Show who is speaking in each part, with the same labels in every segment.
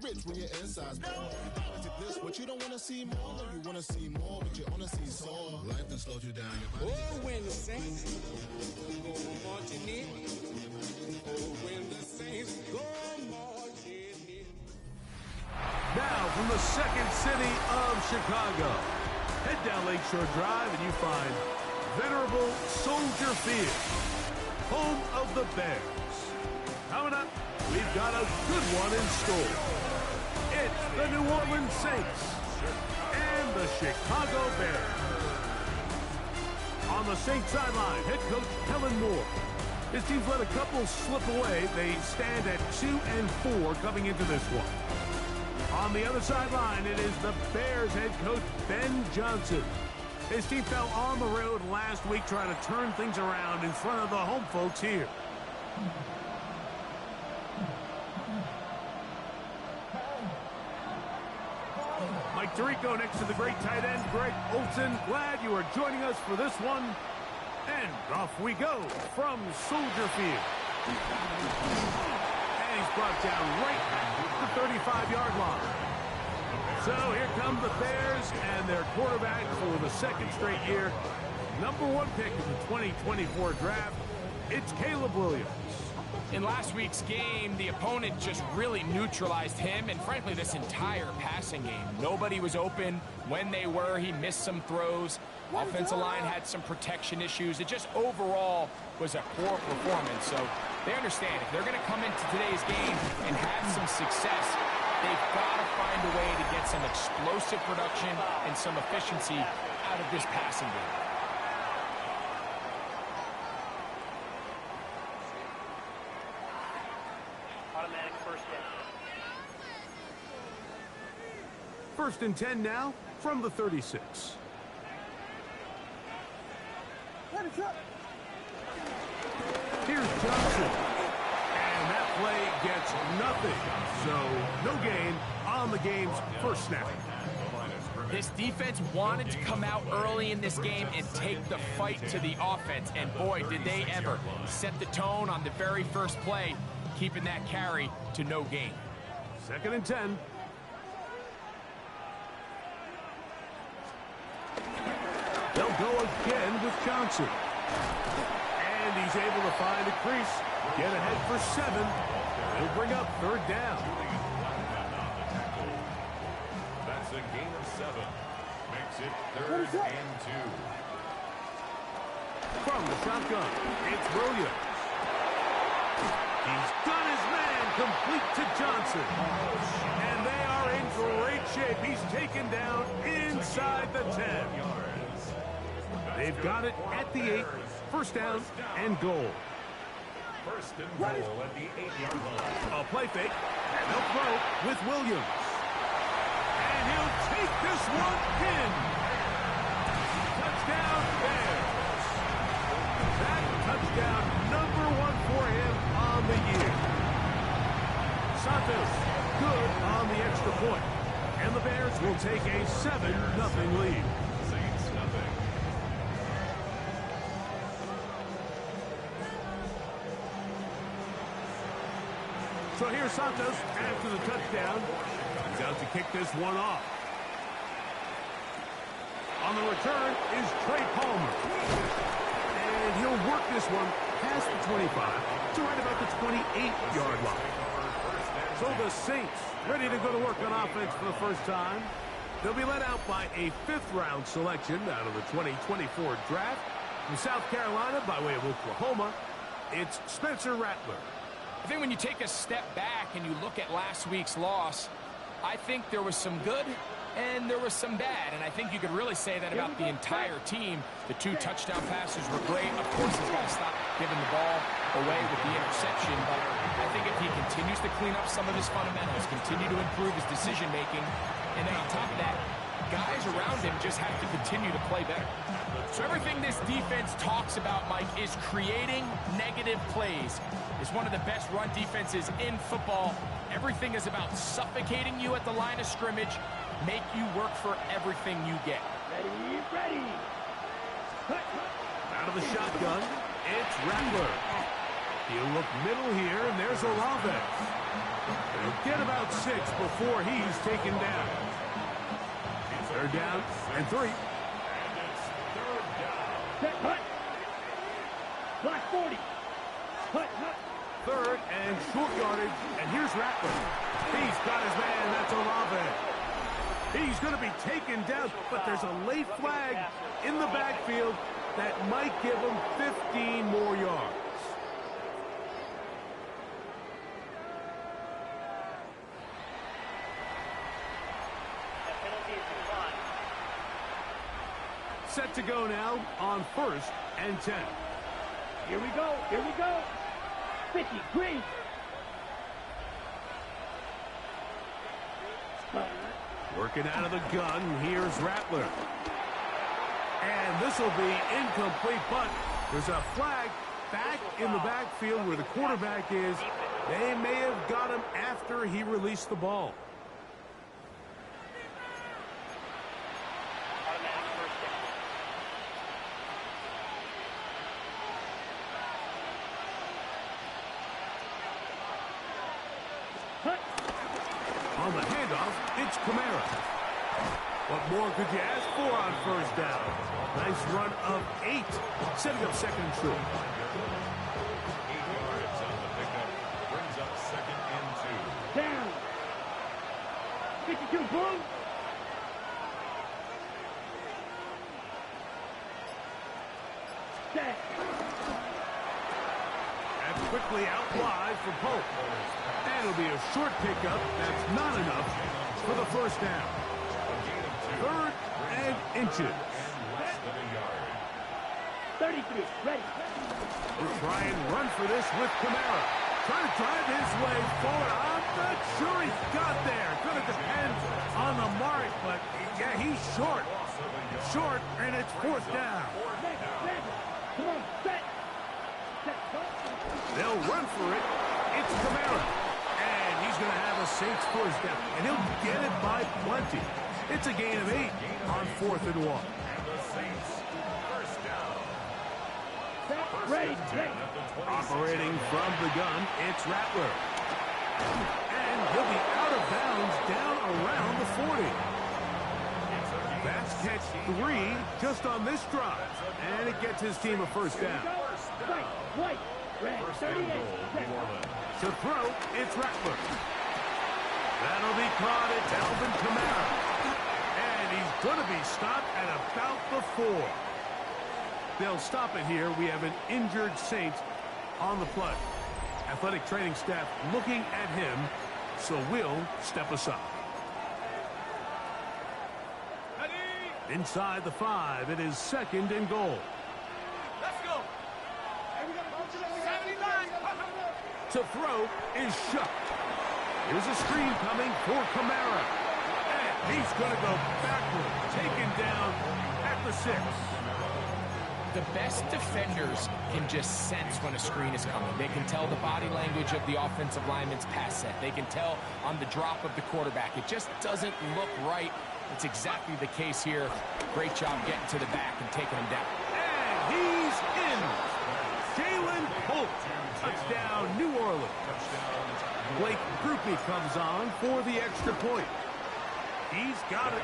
Speaker 1: rich when your inside's poor. This, but you don't want to see more. No, you want to see more, but you only see sore. Life done slowed you down.
Speaker 2: Oh, when the Saints go marching in. Oh, when the Saints go marching in.
Speaker 3: Now from the second city of Chicago, head down Lakeshore Drive and you find venerable Soldier Field, home of the Bears. Coming up, we've got a good one in store. It's the New Orleans Saints and the Chicago Bears. On the Saints sideline, head coach Kellen Moore. His team's let a couple slip away. They stand at 2-4 coming into this one. On the other sideline, it is the Bears head coach Ben Johnson. His team fell on the road last week trying to turn things around in front of the home folks here. Mike Tirico next to the great tight end, Greg Olsen. Glad you are joining us for this one. And off we go from Soldier Field. And he's brought down right at the 35-yard line. So here come the Bears and their quarterback for the second straight year. #1 pick in the 2024 draft. It's Caleb Williams.
Speaker 4: In last week's game, the opponent just really neutralized him and, frankly, this entire passing game. Nobody was open. When they were, he missed some throws. Offensive line had some protection issues. It just overall was a poor performance. So they understand if they're going to come into today's game and have some success, they've got to find a way to get some explosive production and some efficiency out of this passing game.
Speaker 5: Automatic first down.
Speaker 3: First and 10 now from the 36. Here's Johnson. And that play gets nothing. So no gain on the game's first snap.
Speaker 4: This defense wanted to come out early in this game and take the fight to the offense. And boy, did they ever set the tone on the very first play, keeping that carry to no gain.
Speaker 3: Second and 10. They'll go again with Johnson. And he's able to find a crease, get ahead for 7. He'll bring up third down.
Speaker 6: That's a gain of 7. Makes it 3rd and 2.
Speaker 3: From the shotgun, it's Williams. He's done his man, complete to Johnson. And they are in great shape. He's taken down inside the 10. They've got it at the 8. First down and goal.
Speaker 6: First and goal at the 8-yard line.
Speaker 3: A play fake, and they'll throw with Williams. And he'll take this one in. Touchdown, Bears. That touchdown #1 for him on the year. Santos, good on the extra point. And the Bears will take a 7-0 lead.
Speaker 6: Saints nothing.
Speaker 3: So here's Santos after the touchdown. He's out to kick this one off. On the return is Trey Palmer. And he'll work this one past the 25 to right about the 28-yard line. So the Saints ready to go to work on offense for the first time. They'll be led out by a 5th-round selection out of the 2024 draft. From South Carolina by way of Oklahoma, it's Spencer Rattler.
Speaker 4: I think when you take a step back and you look at last week's loss, I think there was some good and there was some bad. And I think you could really say that about the entire team. The 2 touchdown passes were great. Of course, he's got to stop giving the ball away with the interception. But I think if he continues to clean up some of his fundamentals, continue to improve his decision-making, and then on top of that, guys around him just have to continue to play better. So everything this defense talks about, Mike, is creating negative plays. It's one of the best run defenses in football. Everything is about suffocating you at the line of scrimmage, make you work for everything you get.
Speaker 5: Ready.
Speaker 3: Out of the shotgun, it's Rattler. You look middle here, and there's Olave. He'll get about 6 before he's taken down. Third down and 3.
Speaker 6: And it's third down.
Speaker 7: Set, hut. Block 40. Hut, hut.
Speaker 3: Third and short yardage, and here's Rattler. He's got his man, that's Olave. He's going to be taken down, but there's a late flag in the backfield that might give him 15 more yards.
Speaker 5: That penalty is declined.
Speaker 3: Set to go now on 1st and 10.
Speaker 7: Here we go. Here we go. 50, green.
Speaker 3: Working out of the gun, here's Rattler. And this will be incomplete, but there's a flag back in the backfield where the quarterback is. They may have got him after he released the ball.
Speaker 5: Automatic first down.
Speaker 3: On the handoff, it's Kamara. What more could you ask for on 1st down? Nice run of 8, setting up 2nd and short.
Speaker 6: 8 yards on the pickup. Brings up 2nd and 2.
Speaker 7: Down. 52, boom. Set.
Speaker 3: And quickly out wide for Pope. And it'll be a short pickup. That's not enough for the 1st down. 3rd and inches.
Speaker 6: Less than a yard.
Speaker 7: 33, ready.
Speaker 3: We'll try and run for this with Kamara. Trying to drive his way forward. I'm not sure he's got there. Going to depend on the mark, but yeah, he's short. Short, and it's 4th down.
Speaker 7: Set, set. Come on, set. Set, set.
Speaker 3: They'll run for it. It's Kamara. And he's going to have a Saints 1st down. And he'll get it by plenty. It's a gain of 8 on 4th and 1.
Speaker 6: And the Saints, 1st down.
Speaker 7: Set, ready, ready.
Speaker 3: Operating from the gun, it's Rattler. And he'll be out of bounds down around the 40. That's catch 3 just on this drive. And it gets his team a 1st down.
Speaker 7: Right, right. Red, 38. Set.
Speaker 3: To throw, it's Rattler. That'll be caught. It's Alvin Kamara. And he's going to be stopped at about the 4. They'll stop it here. We have an injured Saint on the play. Athletic training staff looking at him, so we'll step aside. Inside the 5, it is 2nd and goal.
Speaker 4: Let's go.
Speaker 3: To throw is Shuck. Here's a screen coming for Kamara. And he's going to go backward, taken down at the 6.
Speaker 4: The best defenders can just sense when a screen is coming. They can tell the body language of the offensive lineman's pass set. They can tell on the drop of the quarterback. It just doesn't look right. It's exactly the case here. Great job getting to the back and taking him down.
Speaker 3: And he's in. Jalen Holt. Touchdown, New Orleans. Blake Groupie comes on for the extra point. He's got it.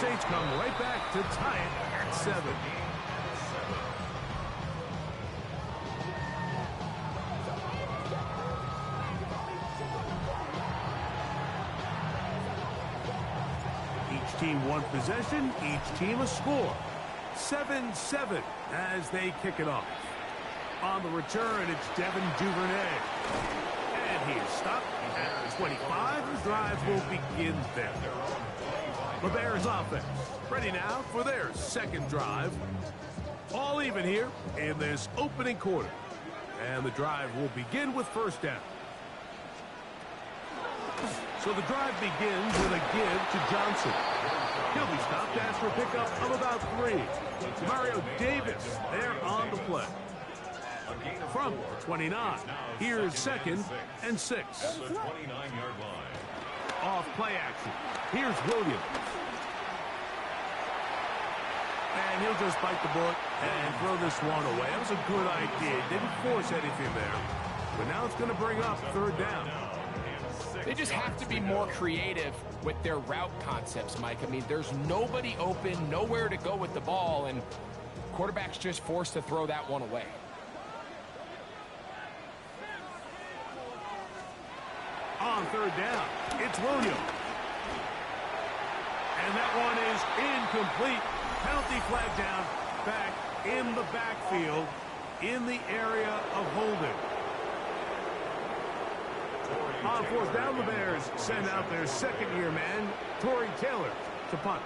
Speaker 3: Saints come right back to tie it at 7. Each team one possession, each team a score. 7-7 as they kick it off. On the return, it's Devin Duvernay. And he is stopped at the 25. The drive will begin there. The Bears offense ready now for their 2nd drive. All even here in this opening quarter. And the drive will begin with 1st down. So the drive begins with a give to Johnson. He'll be stopped after a pickup of about 3. Mario Davis there on the play. From the 29, here's 2nd and 6.
Speaker 6: At the 29-yard line.
Speaker 3: Off play action. Here's Williams. And he'll just bite the bullet and throw this one away. That was a good idea. Didn't force anything there. But now it's going to bring up third down.
Speaker 4: They just have to be more creative with their route concepts, Mike. I mean, there's nobody open, nowhere to go with the ball, and quarterback's just forced to throw that one away.
Speaker 3: On third down, it's Williams. And that one is incomplete. Penalty flag down, back in the backfield, in the area of holding. On fourth down, the Bears send out their second-year man, Torrey Taylor, to punt.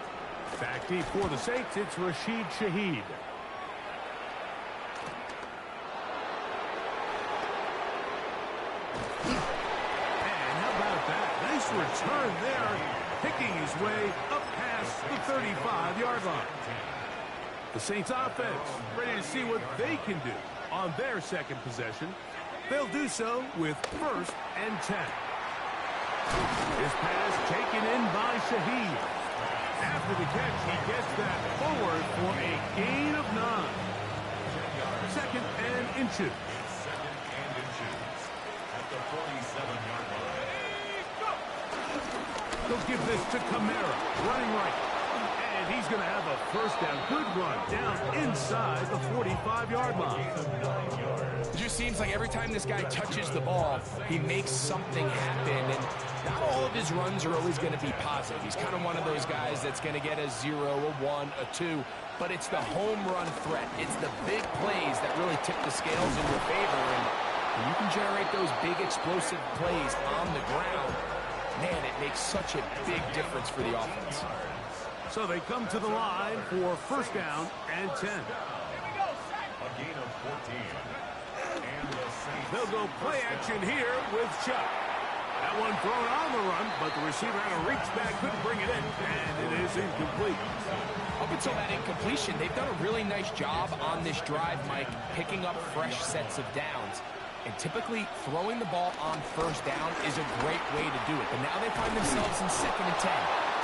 Speaker 3: Back deep for the Saints, it's Rashid Shaheed. And how about that? Nice return there, picking his way up past the 35-yard line. The Saints offense ready to see what they can do on their second possession. They'll do so with 1st and 10. His pass taken in by Shaheed. After the catch, he gets that forward for a gain of 9. 2nd and inches.
Speaker 6: 2nd and inches at the 47-yard line.
Speaker 3: They'll give this to Kamara, running right. And he's going to have a first down. Good run down inside the 45-yard line.
Speaker 4: It just seems like every time this guy touches the ball, he makes something happen. And not all of his runs are always going to be positive. He's kind of one of those guys that's going to get a 0, a 1, a 2. But it's the home run threat. It's the big plays that really tip the scales in your favor. And when you can generate those big explosive plays on the ground, man, it makes such a big difference for the offense.
Speaker 3: So they come to the line for 1st down and 10.
Speaker 6: A gain of 14. And the Saints.
Speaker 3: They'll go play action here with Chuck. That one thrown on the run, but the receiver had a reach back, couldn't bring it in, and it is incomplete.
Speaker 4: Up until that incompletion, they've done a really nice job on this drive, Mike, picking up fresh sets of downs. And typically, throwing the ball on 1st down is a great way to do it. But now they find themselves in 2nd and 10.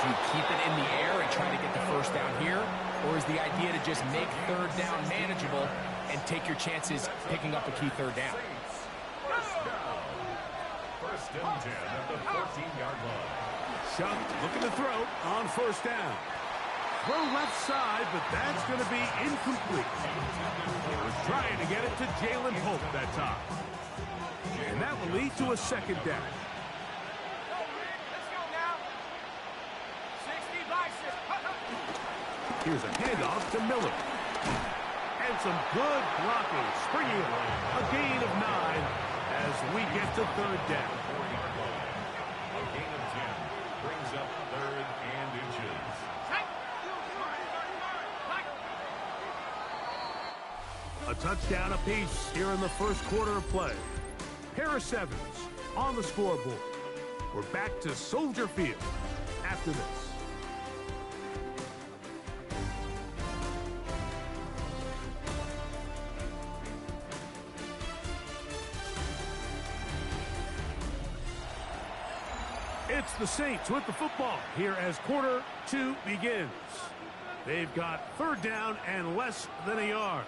Speaker 4: Do you keep it in the air and try to get the 1st down here? Or is the idea to just make 3rd down manageable and take your chances picking up a key 3rd down?
Speaker 6: 1st and 10 at the 14-yard line.
Speaker 3: Chuck looking to throw on 1st down. Throw left side, but that's going to be incomplete. He was trying to get it to Jalen Pope that time. And that will lead to a 2nd down. Here's a handoff to Miller. And some good blocking, springing up. A gain of 9 as we get to 3rd down.
Speaker 6: A gain of 10 brings up 3rd and inches.
Speaker 3: A touchdown apiece here in the 1st quarter of play. Pair of 7s on the scoreboard. We're back to Soldier Field after this. It's the Saints with the football here as quarter 2 begins. They've got 3rd down and less than a yard.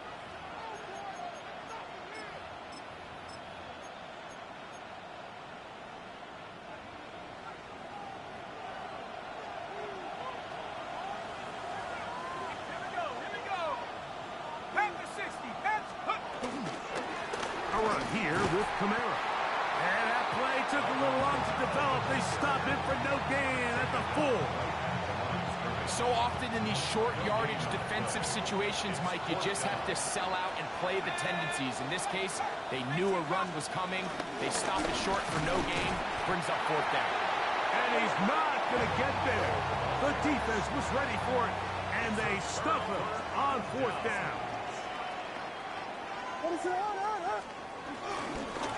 Speaker 3: A run here with Kamara. And that play took a little long to develop. They stop it for no gain at the full.
Speaker 4: So often in these short yardage defensive situations, Mike, you just have to sell out and play the tendencies. In this case, they knew a run was coming. They stop it short for no gain. Brings up 4th down.
Speaker 3: And he's not going to get there. The defense was ready for it. And they stuff him on 4th down.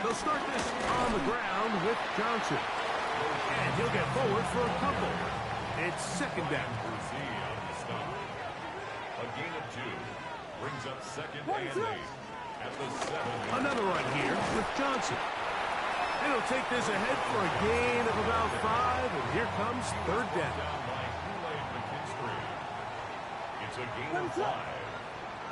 Speaker 3: They'll start this on the ground with Johnson. And he'll get forward for a couple. It's 2nd down.
Speaker 6: A gain of 2 brings up 2nd and 8 at the 7.
Speaker 3: Another run here with Johnson. And he'll take this ahead for a gain of about 5. And here comes 3rd down.
Speaker 6: Down by Kool-Aid McKinstry. It's a gain of 5.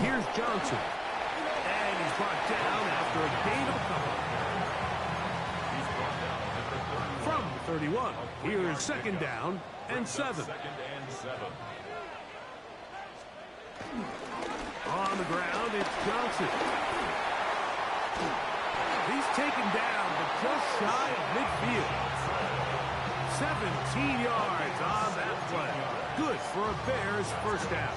Speaker 3: Here's Johnson. And he's brought down after a gain of a couple. From the 31, here's second down and 7. On the ground, it's Johnson. He's taken down, but just shy of midfield. 17 yards on that play. Good for a Bears first down.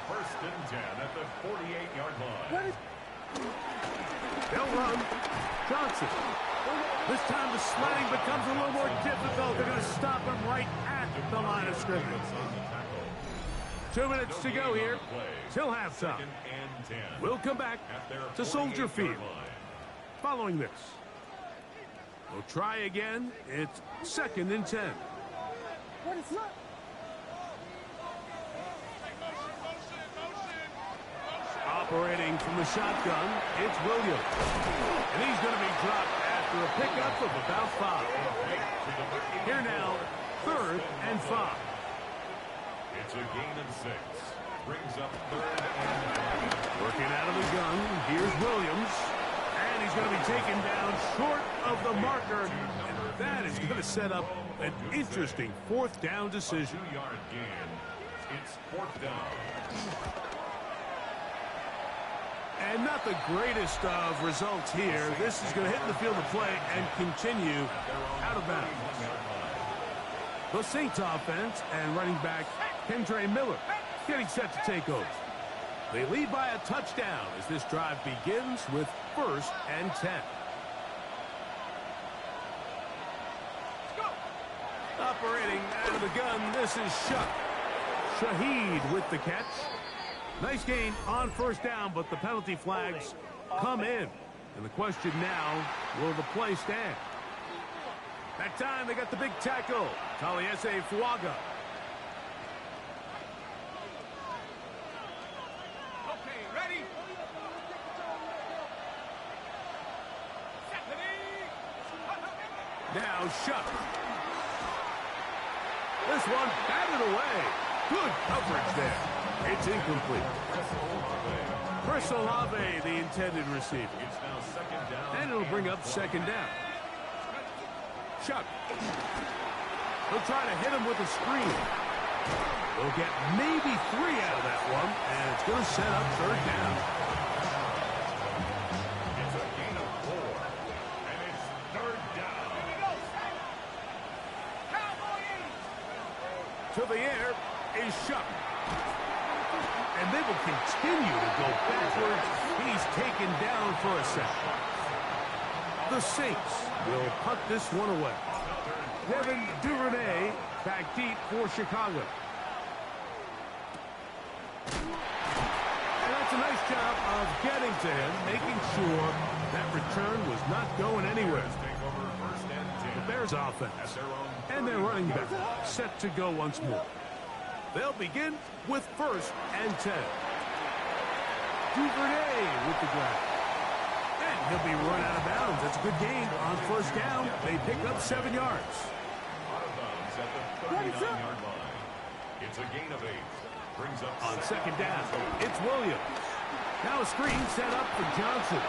Speaker 6: First and 10 at the 48-yard line.
Speaker 3: They'll run. Johnson. This time the sledding becomes a little more difficult. They're going to stop him right at the line of scrimmage. 2 minutes to go here till halftime. We'll come back to Soldier Field following this. We'll try again. It's second and 10. Operating from the shotgun, it's Williams. And he's going to be dropped after a pickup of about 5. Here now, third and 5.
Speaker 6: It's a gain of 6. Brings up third and 5.
Speaker 3: Working out of the gun, here's Williams. And he's going to be taken down short of the marker. And that is going to set up an interesting fourth down decision.
Speaker 6: 2-yard gain. It's fourth down.
Speaker 3: And not the greatest of results here. This is going to hit the field of play and continue out of bounds. The Saints offense and running back Kendre Miller getting set to take over. They lead by a touchdown as this drive begins with first and 10. Operating out of the gun, this is Shaheed with the catch. Nice gain on first down, but the penalty flags come in. And the question now, will the play stand? That time they got the big tackle. Taliesin Fuaga.
Speaker 4: Okay, ready?
Speaker 3: Now Shuck. This one batted away. Good coverage there. It's incomplete. Chris Olave, the intended receiver. And it'll bring up second down. Shuck. He'll try to hit him with a screen. They'll get maybe 3 out of that one, and it's going to set up third down.
Speaker 6: It's a gain of 4, and it's third down.
Speaker 3: To the air is Shuck. And they will continue to go backwards. He's taken down for a second. The Saints will punt this one away. Devin Duvernay back deep for Chicago. And that's a nice job of getting to him, making sure that return was not going anywhere. The Bears offense and their running back set to go once more. They'll begin with first and 10. Duvernay with the grab. And he'll be run out of bounds. That's a good gain on first down. They pick up 7 yards.
Speaker 6: Out of bounds at the 39-yard line. It's a gain of 8. Brings up
Speaker 3: On second down, it's Williams. Now a screen set up for Johnson.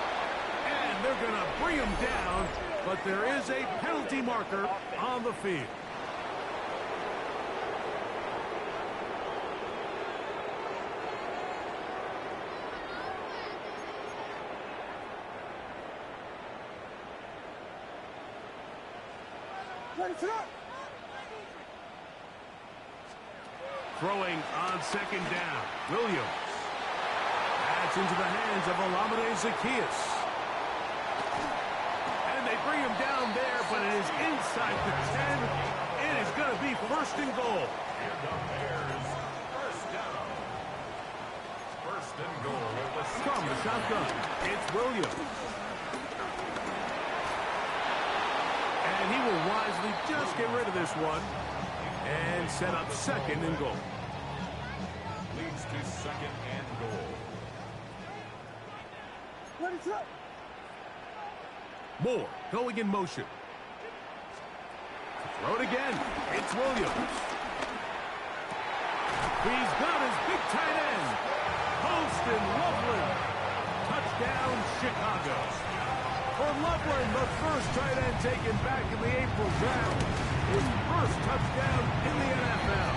Speaker 3: And they're going to bring him down, but there is a penalty marker on the field. Throwing on second down, Williams. That's into the hands of Olamide Zaccheaus. And they bring him down there, but it is inside the 10. It is going to be first and goal.
Speaker 6: And the Bears first down. First and goal at the
Speaker 3: From the shotgun, it's Williams. And he will wisely just get rid of this one and set up second and goal.
Speaker 6: leads to second and goal.
Speaker 3: Moore going in motion. Throw it again. It's Williams. He's got his big tight end. Holston Loveland. Touchdown, Chicago. For Loveland, the first tight end taken back in the April draft. His first touchdown in the NFL.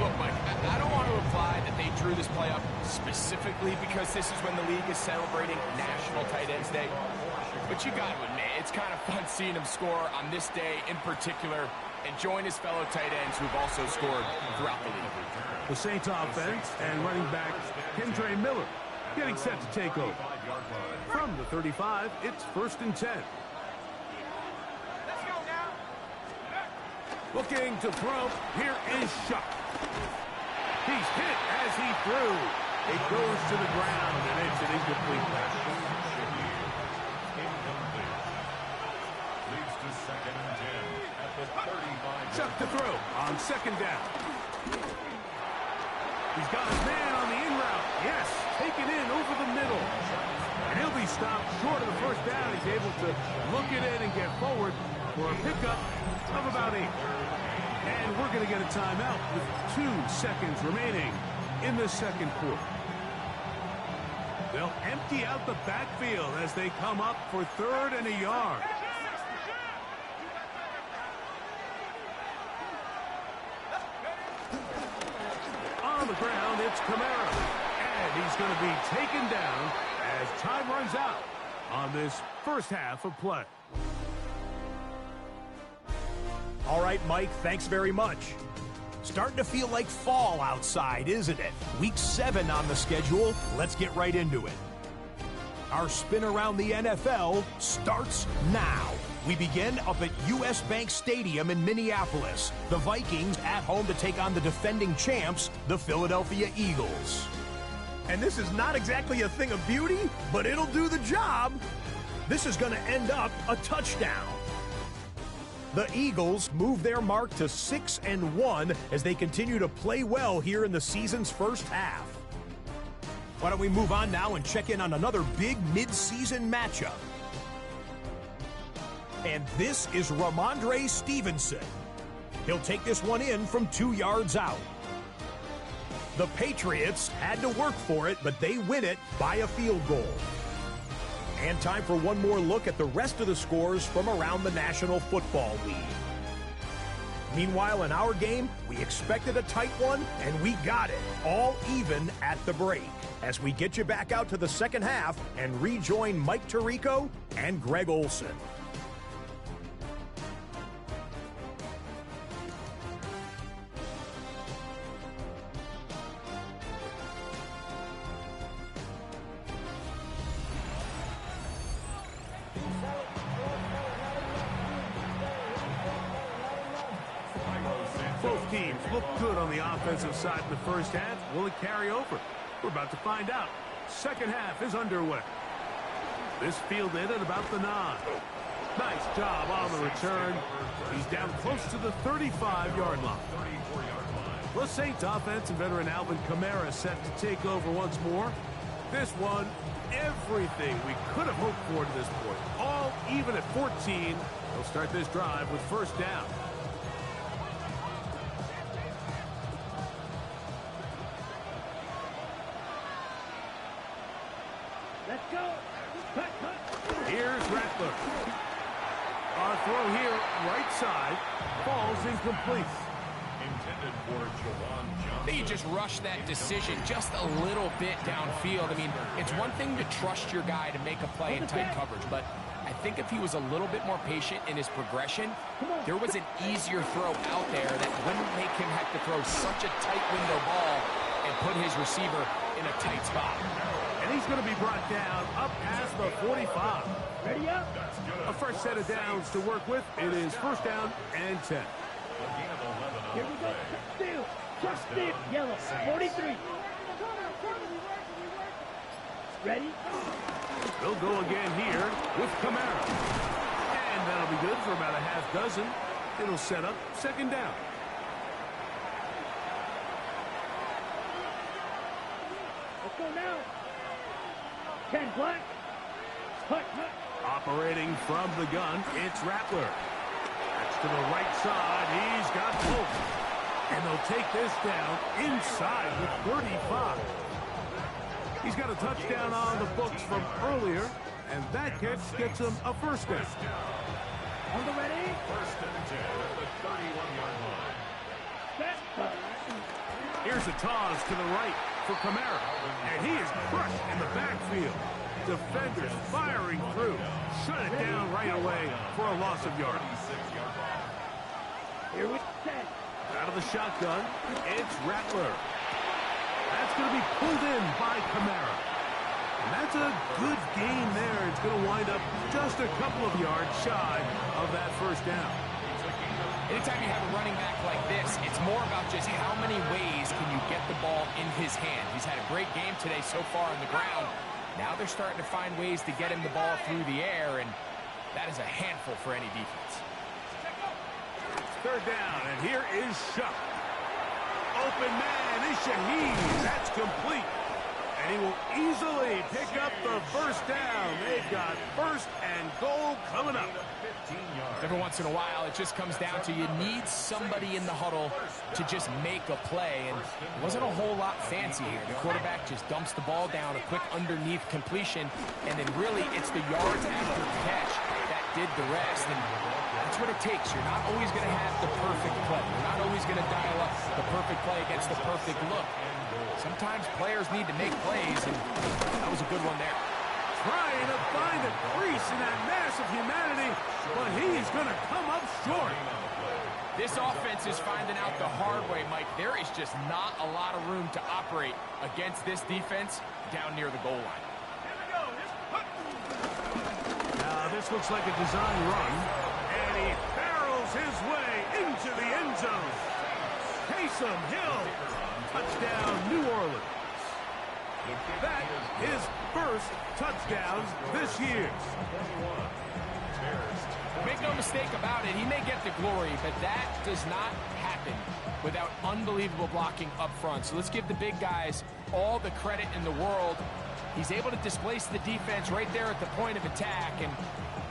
Speaker 4: Look, Mike, I don't want to imply that they drew this play up specifically because this is when the league is celebrating National Tight Ends Day. But you got to admit, it's kind of fun seeing him score on this day in particular and join his fellow tight ends who've also scored throughout the league.
Speaker 3: The Saints offense and running back Kendre Miller getting set to take over. From the 35, it's 1st and 10. Looking to throw. Here is Shuck. He's hit as he threw. It goes to the ground, and it's an incomplete pass.
Speaker 6: Leads to 2nd and 10 at the 35.
Speaker 3: Shuck to throw on 2nd down. He's got his man on the in route. Yes, taken in over the middle. And he'll be stopped short of the 1st down. He's able to look it in and get forward for a pickup of about 8. And we're going to get a timeout with 2 seconds remaining in the 2nd quarter. They'll empty out the backfield as they come up for 3rd and a yard. On the ground, it's Kamara. And he's going to be taken down as time runs out on this first half of play.
Speaker 8: All right, Mike, thanks very much. Starting to feel like fall outside, isn't it? Week 7 on the schedule. Let's get right into it. Our spin around the NFL starts now. We begin up at US Bank Stadium in Minneapolis. The Vikings at home to take on the defending champs, the Philadelphia Eagles. And this is not exactly a thing of beauty, but it'll do the job. This is going to end up a touchdown. The Eagles move their mark to 6-1 as they continue to play well here in the season's first half. Why don't we move on now and check in on another big mid-season matchup. And this is Ramondre Stevenson. He'll take this one in from 2 yards out. The Patriots had to work for it, but they win it by a field goal. And time for one more look at the rest of the scores from around the National Football League. Meanwhile, in our game, we expected a tight one, and we got it, all even at the break, as we get you back out to the second half and rejoin Mike Tirico and Greg Olson.
Speaker 3: Both teams look good on the offensive side in the first half. Will it carry over? We're about to find out. Second half is underway. This fielded at about the 9. Nice job on the return. He's down close to the 35-yard line. The Saints offense and veteran Alvin Kamara set to take over once more. This one, everything we could have hoped for to this point. All even at 14. They'll start this drive with 1st down.
Speaker 7: Let's go. Cut, cut.
Speaker 3: Here's Rattler. Our throw here, right side, falls incomplete.
Speaker 6: Intended for Jawan Johnson.
Speaker 4: They just rushed that decision just a little bit downfield. I mean, it's one thing to trust your guy to make a play in tight coverage, but I think if he was a little bit more patient in his progression, there was an easier throw out there that wouldn't make him have to throw such a tight window ball and put his receiver in a tight spot.
Speaker 3: And he's going to be brought down up past the 45.
Speaker 7: Ready up.
Speaker 3: A fresh set of downs to work with. It is 1st down and 10.
Speaker 7: Here we go. Steal. Just steal. Yellow. 43. Ready?
Speaker 3: They'll go again here with Kamara. And that'll be good for about a half dozen. It'll set up 2nd down.
Speaker 7: Let's go now. 10 black. Cut, cut.
Speaker 3: Operating from the gun, it's Rattler. That's to the right side. He's got both. And they'll take this down inside the 35. He's got a touchdown on the books from earlier, and that catch gets him a first down.
Speaker 7: On the ready.
Speaker 6: First and 10 at the 31-yard line.
Speaker 3: Here's a toss to the right for Kamara, and he is crushed in the backfield. Defenders firing through. Shut it down right away for a loss of yardage.
Speaker 7: Here we go.
Speaker 3: Out of the shotgun, it's Rattler. That's going to be pulled in by Kamara. And that's a good gain there. It's going to wind up just a couple of yards shy of that first down.
Speaker 4: Anytime you have a running back like this, it's more about just how many ways can you get the ball in his hand. He's had a great game today so far on the ground. Now they're starting to find ways to get him the ball through the air, and that is a handful for any defense.
Speaker 3: Third down, and here is Shuck. Open man is Shaheed. That's complete. And he will easily pick up the first down. They've got first and goal coming up.
Speaker 4: Every once in a while, it just comes down to you need somebody in the huddle to just make a play. And it wasn't a whole lot fancy here. The quarterback just dumps the ball down, a quick underneath completion, and then really it's the yards after catch that did the rest. And that's what it takes. You're not always going to have the perfect play. You're not always going to dial up the perfect play against the perfect look. Sometimes players need to make plays, and that was a good one there.
Speaker 3: Trying to find a crease in that mass of humanity, but he's going to come up short.
Speaker 4: This offense is finding out the hard way, Mike. There is just not a lot of room to operate against this defense down near the goal line.
Speaker 3: Now this looks like a design run, and he barrels his way into the end zone. Taysom Hill, touchdown New Orleans. That is first touchdowns this year.
Speaker 4: Make no mistake about it, he may get the glory, but that does not happen without unbelievable blocking up front. So let's give the big guys all the credit in the world. He's able to displace the defense right there at the point of attack, and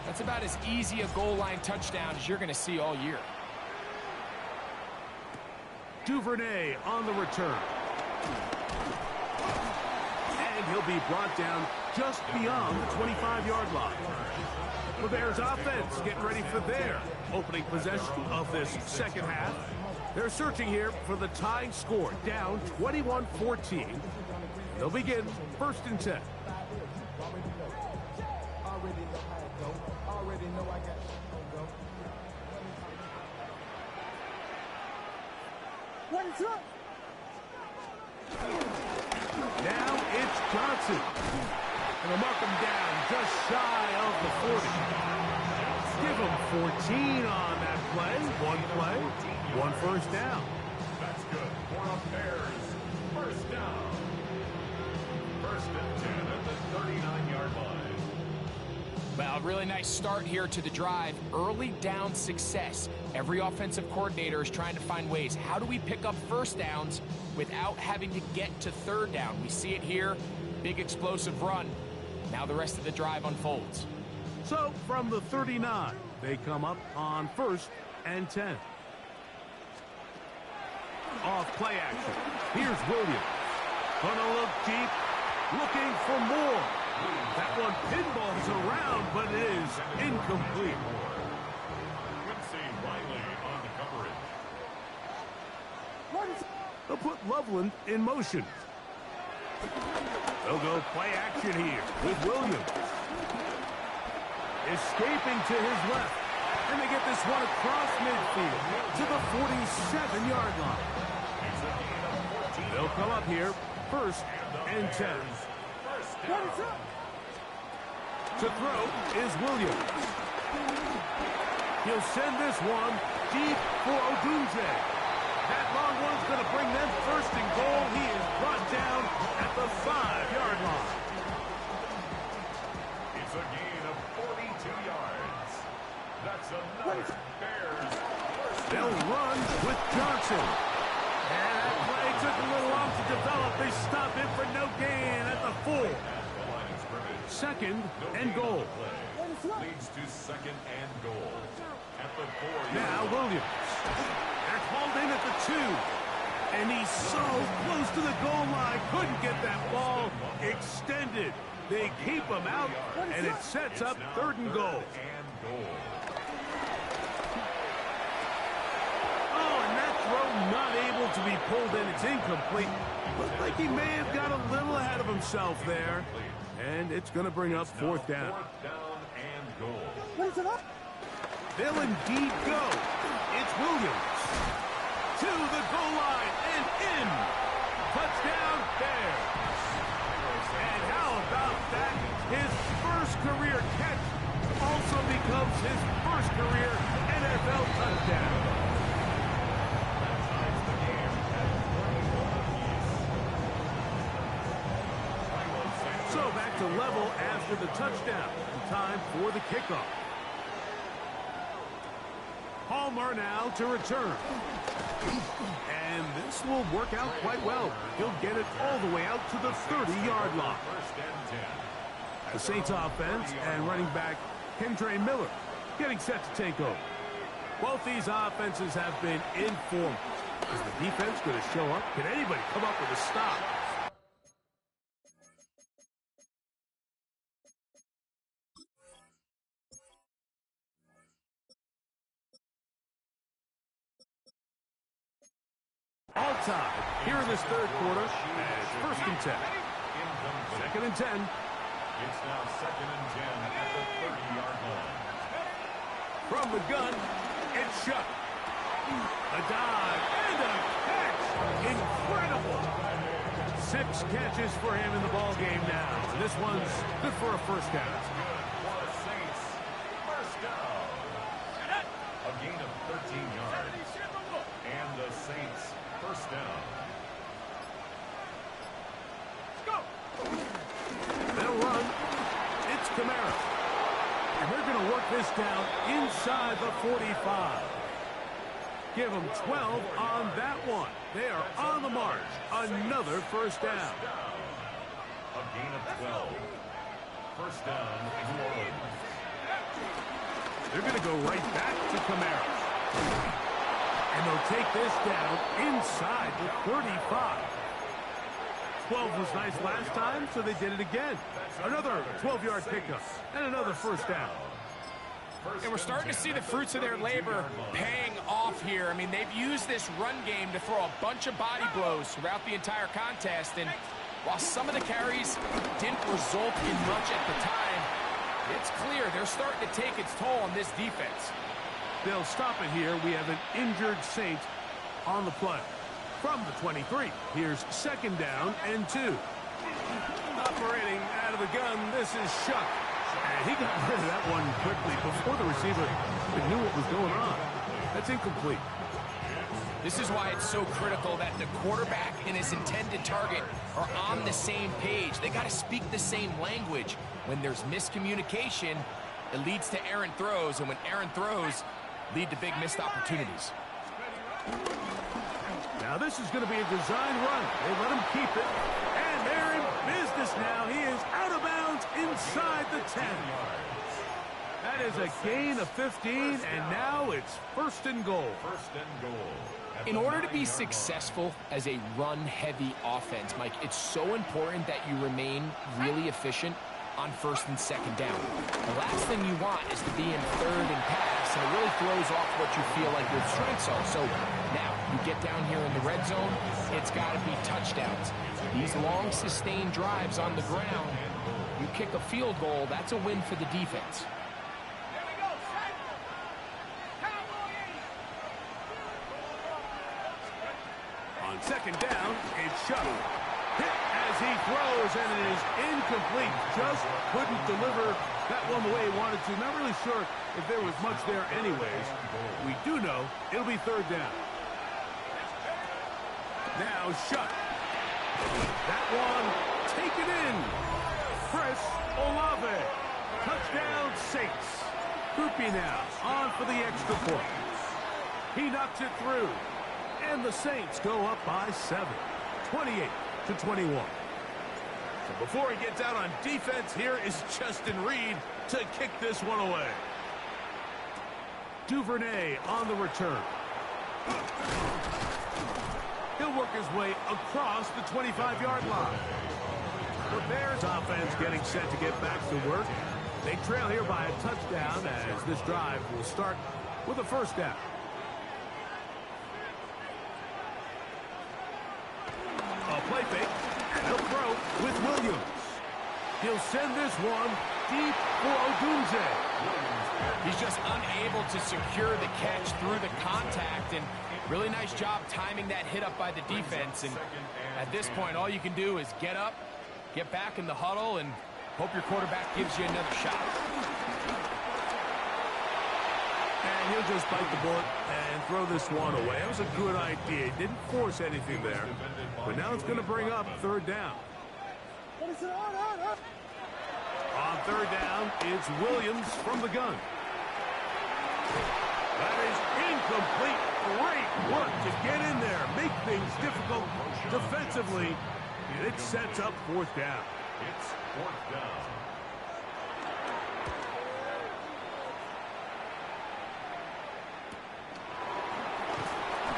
Speaker 4: that's about as easy a goal line touchdown as you're going to see all year.
Speaker 3: Duvernay on the return. And he'll be brought down just beyond the 25-yard line. The Bears offense getting ready for their opening possession of this second half. They're searching here for the tying score, down 21-14. They'll begin first and 10.
Speaker 7: What is up?
Speaker 3: Now it's Johnson. And they'll mark him down just shy of the 40. Give him 14 on that play. One first down.
Speaker 6: That's good for the Bears. First down. First and 10 at the 39-yard line.
Speaker 4: Well, a really nice start here to the drive. Early down success. Every offensive coordinator is trying to find ways. How do we pick up first downs without having to get to third down? We see it here. Big explosive run. Now the rest of the drive unfolds.
Speaker 3: So from the 39, they come up on first and 10. Off play action. Here's Williams. Gonna look deep. Looking for more. That one pinballs around, but it is incomplete.
Speaker 6: Quincy Riley on the coverage.
Speaker 3: They'll put Loveland in motion. They'll go play action here with Williams. Escaping to his left. And they get this one across midfield to the 47-yard line. They'll come up here first and 10.
Speaker 7: What is up?
Speaker 3: To throw is Williams. He'll send this one deep for Odunze. That long one's going to bring them first and goal. He is brought down at the 5-yard line.
Speaker 6: It's a gain of 42 yards. That's another Bears.
Speaker 3: They'll run with Johnson. And that play took a little long to develop. They stop it for no gain at the 4. Second and goal.
Speaker 6: Leads to second and goal. At the 4-yard line.
Speaker 3: Now Williams. They're called in at the 2. And he's so close to the goal line. Couldn't get that ball extended. They keep him out, and it sets up 3rd and goal. Oh, and that throw not able to be pulled in. It's incomplete. Looked like he may have got a little ahead of himself there. And it's going to bring up 4th down. They'll indeed go. It's Williams. To the goal line and in. Touchdown Bears. And how about that? His first career catch also becomes his first career NFL touchdown. So back to level after the touchdown. Time for the kickoff. Palmer now to return. And this will work out quite well. He'll get it all the way out to the 30-yard line. The Saints offense and running back Kendre Miller getting set to take over. Both these offenses have been in form. Is the defense going to show up? Can anybody come up with a stop? All tied here in this 3rd quarter. And it's 1st and 10. 2nd and 10.
Speaker 6: It's now 2nd and 10 at the 30-yard line.
Speaker 3: From the gun, it's Shuck. A dive and a catch. Incredible. 6 catches for him in the ball game now. And this one's good for a 1st down.
Speaker 6: For the Saints, 1st down. A gain of 13 yards. And the Saints 1st down.
Speaker 3: They'll run. It's Kamara. And they're going to work this down inside the 45. Give them 12 on that one. They are on the march. Another 1st down.
Speaker 6: A gain of 12. 1st down, New Orleans.
Speaker 3: They're going to go right back to Kamara. And they'll take this down inside the 35. 12 was nice last time, so they did it again. Another 12-yard pickup and another 1st down.
Speaker 4: And we're starting to see the fruits of their labor paying off here. I mean, they've used this run game to throw a bunch of body blows throughout the entire contest. And while some of the carries didn't result in much at the time, it's clear they're starting to take its toll on this defense.
Speaker 3: They'll stop it here. We have an injured Saint on the play. From the 23, here's 2nd down and 2. Operating out of the gun, this is Shuck. And he got rid of that one quickly before the receiver even knew what was going on. That's incomplete.
Speaker 4: This is why it's so critical that the quarterback and his intended target are on the same page. They got to speak the same language. When there's miscommunication, it leads to errant throws, and when errant throws lead to big missed opportunities.
Speaker 3: Now this is going to be a design run. They let him keep it, and they're in business now. He is out of bounds inside the 10. That is a gain of 15, and now it's 1st and goal.
Speaker 6: 1st and goal.
Speaker 4: In order to be successful as a run-heavy offense, Mike, it's so important that you remain really efficient on 1st and 2nd down. The last thing you want is to be in 3rd and pass, and it really throws off what you feel like your strengths are. So now you get down here in the red zone, it's got to be touchdowns. These long, sustained drives on the ground, you kick a field goal, that's a win for the defense.
Speaker 3: On 2nd down, it's Shuck. Hit as he throws, and it is incomplete. Just couldn't deliver that one the way he wanted to. Not really sure if there was much there anyways. We do know it'll be 3rd down. Now Shuck. That one taken in. Chris Olave. Touchdown Saints. Groupie now on for the extra point. He knocks it through. And the Saints go up by 7. 28-21. So before he gets out on defense, here is Justin Reed to kick this one away. Duvernay on the return. He'll work his way across the 25-yard line. The Bears offense getting set to get back to work. They trail here by a touchdown as this drive will start with a first down. A play fake, and he'll throw with Williams. He'll send this one deep for Odunze.
Speaker 4: He's just unable to secure the catch through the contact, and really nice job timing that hit up by the defense. And at this point, all you can do is get up, get back in the huddle, and hope your quarterback gives you another shot.
Speaker 3: And he'll just bite the bullet and throw this one away. That was a good idea. He didn't force anything there. But now it's going to bring up third down. On third down, it's Williams from the gun. That is incomplete. Great work to get in there, make things difficult defensively. It sets up fourth down.
Speaker 6: It's fourth down.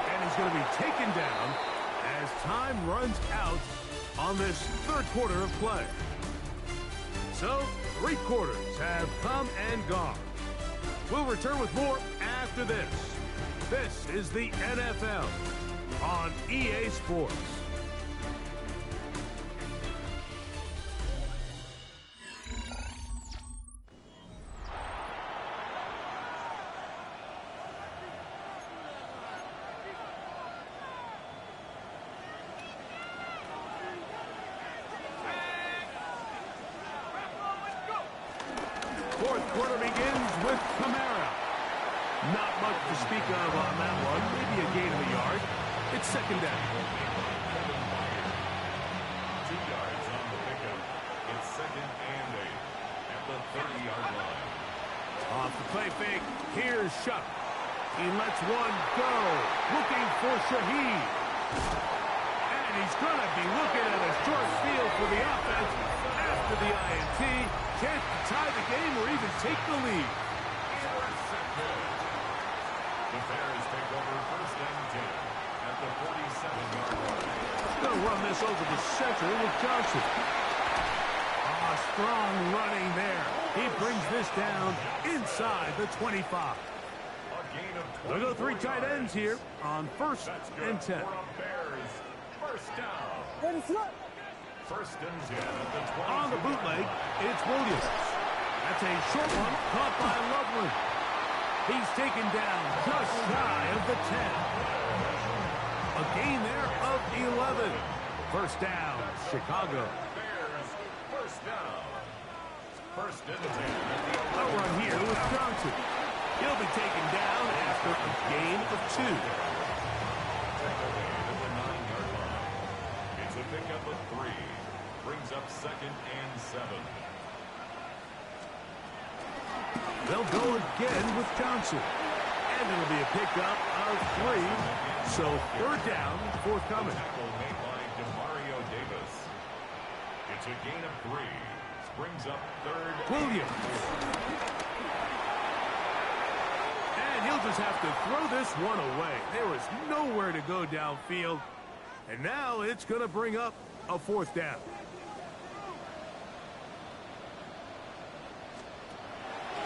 Speaker 3: And he's going to be taken down as time runs out on this third quarter of play. So, 3 quarters have come and gone. We'll return with more after this. This is the NFL on EA Sports. Fourth quarter begins with Kamara. Not much to speak of on that one. Maybe a gain of a yard. It's second down.
Speaker 6: 2 yards on the pickup. It's second and 8 at the 30-yard line.
Speaker 3: Off the play fake. Here's Shuck. He lets one go. Looking for Shaheed. And he's going to be looking at a short field for the offense after the INT. Chance to tie the game or even take the lead.
Speaker 6: The Bears take over first and 10 at the 47-yard line.
Speaker 3: Going to run this over the center with Johnson. Strong running there. He brings this down inside the 25. They'll go 3 tight ends here on first and 10.
Speaker 6: Bears. First down. First and 10 at the 20.
Speaker 3: On the bootleg, it's Williams. That's a short one caught by Loveland. He's taken down just shy of the 10. A gain there of 11. First down, Chicago.
Speaker 6: Bears. First down. First and 10 at the 11.
Speaker 3: A run here with Johnson. He'll be taken down after a gain of 2.
Speaker 6: Take the lead at the 9-yard line. It's a pickup of 3. Brings up second and 7.
Speaker 3: They'll go again with Johnson. And it'll be a pickup of 3. So third down, forthcoming.
Speaker 6: Tackle made by DeMario Davis. It's a gain of 3. Brings up third.
Speaker 3: Williams. And he'll just have to throw this one away. There was nowhere to go downfield. And now it's going to bring up a fourth down.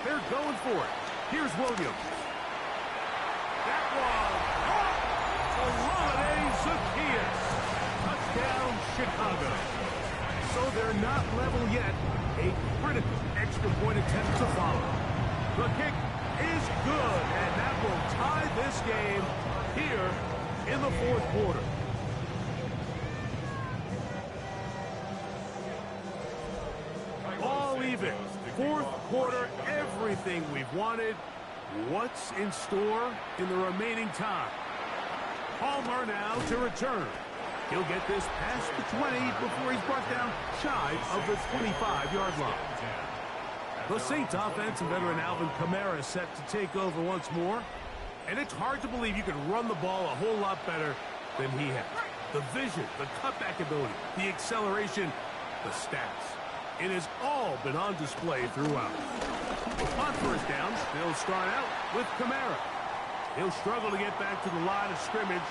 Speaker 3: They're going for it. Here's Williams. That one. Olave Zaccheaus. Touchdown, Chicago. So they're not level yet. A critical extra point attempt to follow. The kick is good, and that will tie this game here in the fourth quarter. All even. Fourth quarter, everything we've wanted. What's in store in the remaining time? Palmer now to return. He'll get this past the 20 before he's brought down shy of the 25-yard line. The Saints offense and veteran Alvin Kamara set to take over once more. And it's hard to believe you can run the ball a whole lot better than he has. The vision, the cutback ability, the acceleration, the stats. It has all been on display throughout. On first down, they'll start out with Kamara. He'll struggle to get back to the line of scrimmage.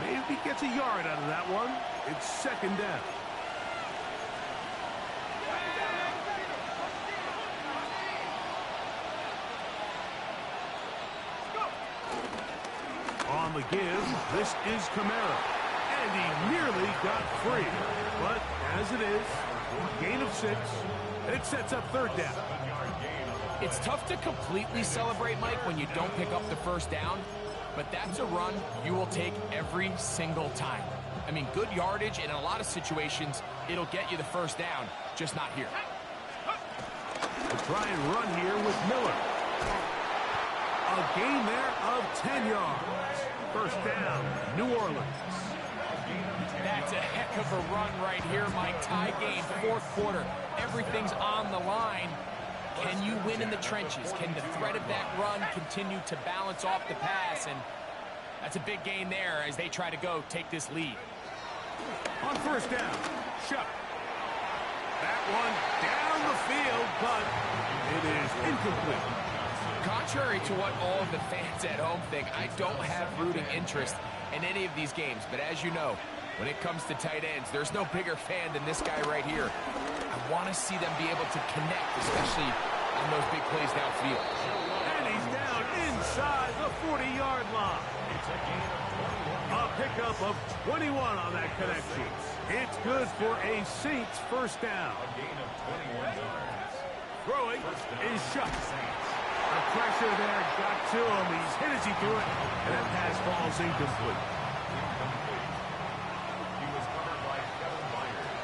Speaker 3: Maybe he gets a yard out of that one. It's second down. On the give, this is Kamara. And he nearly got free. But as it is, gain of 6, and it sets up third down.
Speaker 4: It's tough to completely celebrate, Mike, when you don't pick up the first down, but that's a run you will take every single time. I mean, good yardage, and in a lot of situations, it'll get you the first down, just not here.
Speaker 3: We'll try and run here with Miller. A gain there of 10 yards. First down, New Orleans.
Speaker 4: That's a heck of a run right here, Mike. Tie game, fourth quarter. Everything's on the line. Can you win in the trenches? Can the threat of that run continue to balance off the pass? And that's a big gain there as they try to take this lead.
Speaker 3: On first down, Shuck. That one down the field, but it is incomplete.
Speaker 4: Contrary to what all of the fans at home think, I don't have rooting interest in any of these games. But as you know, when it comes to tight ends, there's no bigger fan than this guy right here. I want to see them be able to connect, especially on those big plays downfield.
Speaker 3: And he's down inside the 40-yard line. A pickup of 21 on that connection. It's good for a Saints first down.
Speaker 6: A gain of 21 yards.
Speaker 3: Throwing is Shuck. The pressure there got to him. He's hit as he threw it, and that pass falls incomplete.
Speaker 6: He was covered by Kevin Byard.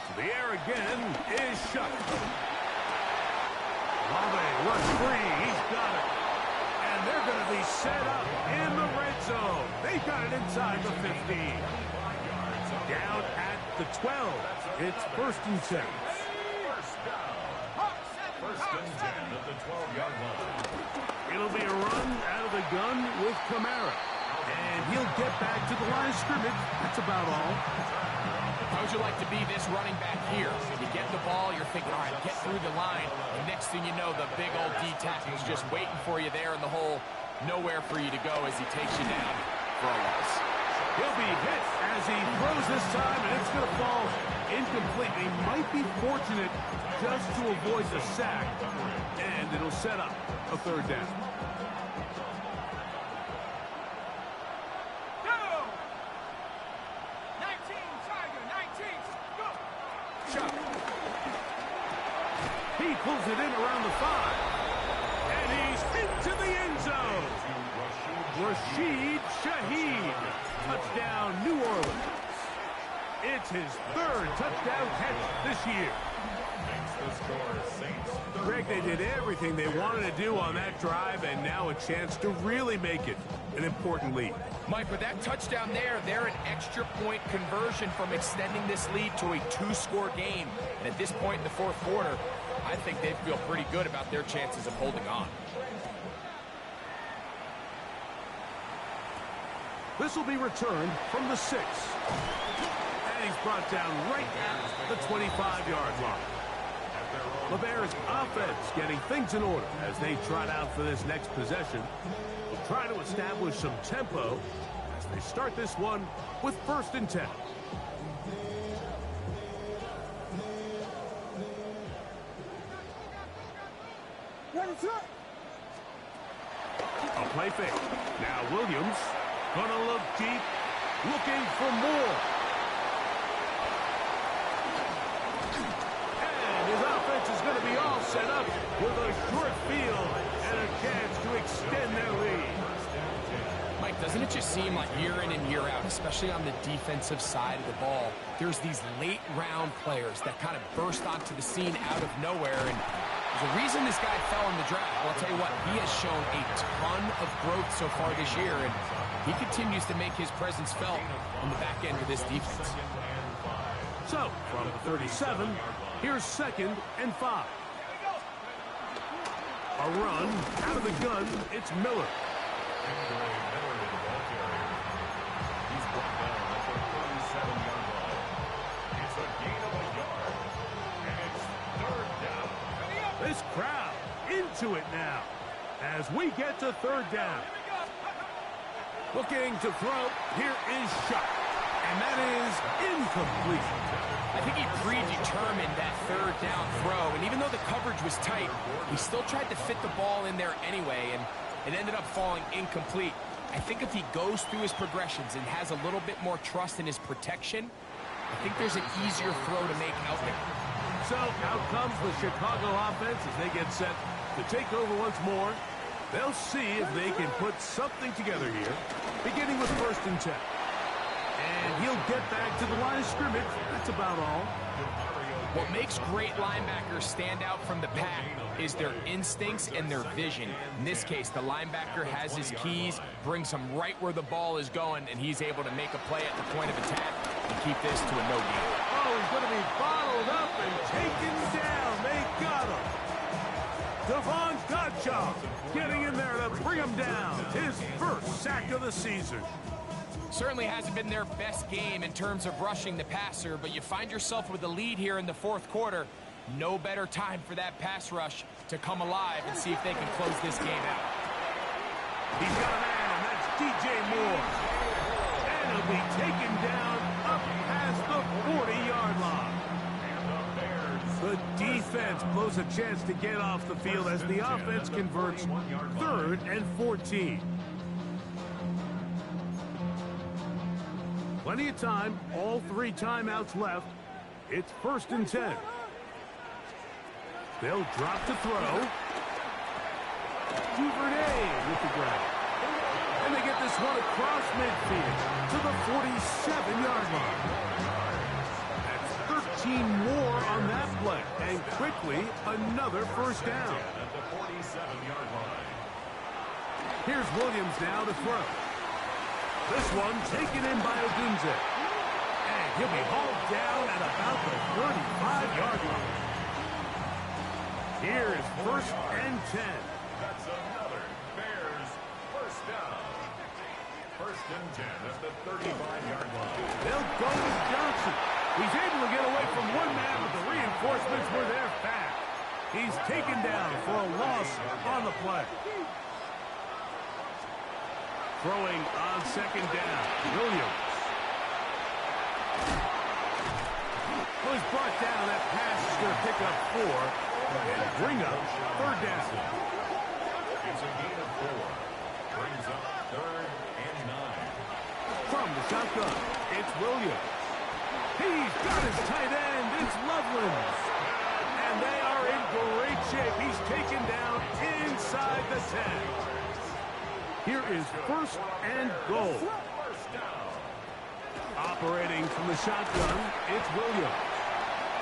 Speaker 3: To the air again is Shuck. Lave runs free. He's got it. And they're going to be set up in the red zone. They've got it inside the 15. Down at the 12. It's first and 10.
Speaker 6: First and 10 at the 12-yard line.
Speaker 3: It'll be a run out of the gun with Kamara. And he'll get back to the line of scrimmage. That's about all.
Speaker 4: How would you like to be this running back here? You get the ball, you're thinking, all right, get through the line. And next thing you know, the big old D-tackle is just waiting for you there in the hole. Nowhere for you to go as he takes you down for a loss.
Speaker 3: He'll be hit as he throws this time, and it's going to fall incomplete. He might be fortunate just to avoid the sack, and it'll set up a third down. Chuck. He pulls it in around the 5, and he's into the end zone. Rashid Shaheed. Touchdown, New Orleans. It's his third touchdown catch this year.
Speaker 6: Makes the score Saints.
Speaker 3: Greg, they did everything they wanted to do on that drive, and now a chance to really make it an important lead.
Speaker 4: Mike, with that touchdown there, they're an extra point conversion from extending this lead to a 2-score game. And at this point in the fourth quarter, I think they feel pretty good about their chances of holding on.
Speaker 3: This will be returned from the 6. And he's brought down right at the 25-yard line. LeBear's offense getting things in order as they trot out for this next possession. They'll try to establish some tempo as they start this one with first and 10. A play fake. Now Williams gonna look deep, looking for more. And his offense is going to be all set up with a short field and a chance to extend their lead.
Speaker 4: Mike, doesn't it just seem like year in and year out, especially on the defensive side of the ball, there's these late-round players that kind of burst onto the scene out of nowhere, and there's a reason this guy fell in the draft. Well, I'll tell you what, he has shown a ton of growth so far this year, and he continues to make his presence felt on the back end of this defense.
Speaker 3: So, from the 37, here's second and 5. A run out of the gun, it's Miller.
Speaker 6: He's brought down at the 37-yard line. It's a gain of a yard, and it's third down.
Speaker 3: This crowd into it now as we get to third down. Looking to throw. Here is shot. And that is incomplete.
Speaker 4: I think he predetermined that third down throw, and even though the coverage was tight, he still tried to fit the ball in there anyway, and it ended up falling incomplete. I think if he goes through his progressions and has a little bit more trust in his protection, I think there's an easier throw to make out there.
Speaker 3: So out comes the Chicago offense as they get set to take over once more. They'll see if they can put something together here, beginning with 1st and 10. And he'll get back to the line of scrimmage. That's about all.
Speaker 4: What makes great linebackers stand out from the pack is their instincts and their vision. In this case, the linebacker has his keys, brings him right where the ball is going, and he's able to make a play at the point of attack and keep this to a no gain.
Speaker 3: Oh, he's going to be bottled up and taken down. They got him. Devon Gottschalk getting in there to bring him down. His first sack of the season.
Speaker 4: Certainly hasn't been their best game in terms of rushing the passer, but you find yourself with a lead here in the 4th quarter. No better time for that pass rush to come alive and see if they can close this game out.
Speaker 3: He's got a man. That's DJ Moore. And he'll be taken down up past the 40-yard line. The defense blows a chance to get off the field as the offense converts 3rd and 14. Plenty of time, all 3 timeouts left. It's 1st and 10. They'll drop to throw. Duvernay with the grab. And they get this one across midfield to the 47-yard line. That's 13 more on that play. And quickly, another 1st down.
Speaker 6: At the 47-yard line.
Speaker 3: Here's Williams now to throw. This one taken in by Odunze. And he'll be hauled down at about the 35-yard line. Here's 1st and 10.
Speaker 6: That's another Bears 1st down. 1st and 10 at the 35-yard line.
Speaker 3: They'll go with Johnson. He's able to get away from one man, but the reinforcements were there fast. He's taken down for a loss on the play. Throwing on 2nd down, Williams. Was brought down. That pass is going to pick up 4 and bring up 3rd down.
Speaker 6: It's a gain of 4. Brings up 3rd and 9.
Speaker 3: From the shotgun, it's Williams. He's got his tight end. It's Loveland. And they are in great shape. He's taken down inside the 10. Here is 1st and goal. Operating from the shotgun, it's Williams.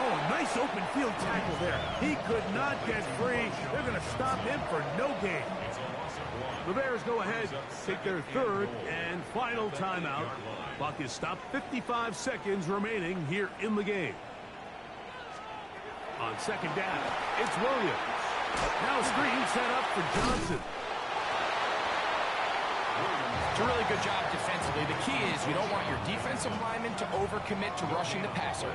Speaker 3: Oh, a nice open field tackle there. He could not get free. They're going to stop him for no gain. The Bears go ahead, take their 3rd and final timeout. Clock is stopped, 55 seconds remaining here in the game. On 2nd down, it's Williams. Now a screen set up for Johnson.
Speaker 4: It's a really good job defensively. The key is you don't want your defensive linemen to overcommit to rushing the passer,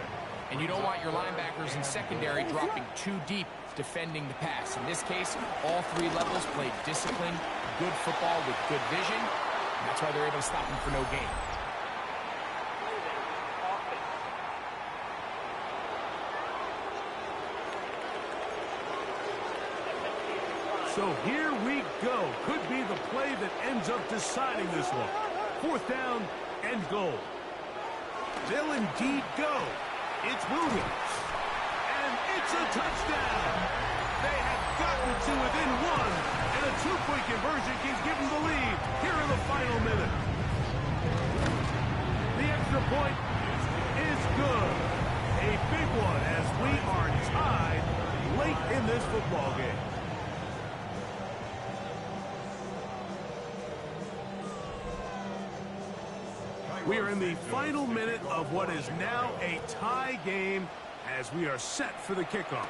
Speaker 4: and you don't want your linebackers in secondary dropping too deep defending the pass. In this case, all 3 levels played disciplined, good football with good vision, and that's why they're able to stop him for no gain.
Speaker 3: So here we go. Could be the play that ends up deciding this one. 4th down and goal. They'll indeed go. It's Williams. And it's a touchdown. They have gotten to within 1. And a 2-point conversion can give them the lead here in the final minute. The extra point is good. A big one as we are tied late in this football game. We are in the final minute of what is now a tie game as we are set for the kickoff.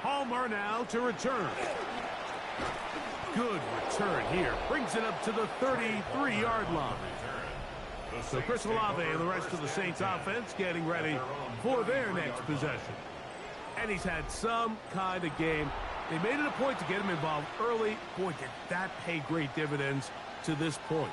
Speaker 3: Palmer now to return. Good return here. Brings it up to the 33-yard line. So Chris Olave and the rest of the Saints offense getting ready for their next possession. And he's had some kind of game. They made it a point to get him involved early. Boy, did that pay great dividends to this point.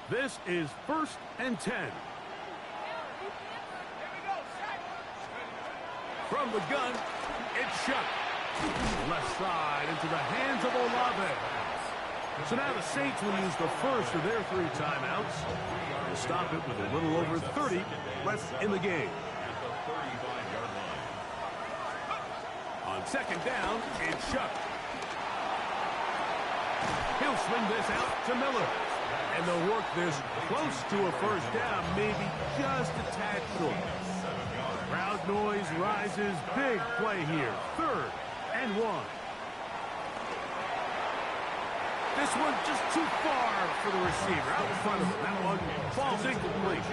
Speaker 3: This is 1st and 10. From the gun, it's shot. Left side into the hands of Olave. So now the Saints will use the first of their 3 timeouts to stop it with a little over 30 left in the game. On 2nd down, it's Shuck. He'll swing this out to Miller. And they'll work this close to a 1st down, maybe just a tad short. Crowd noise rises. Big play here. 3rd and 1. This one just too far for the receiver. Out in front of him. That one falls incomplete.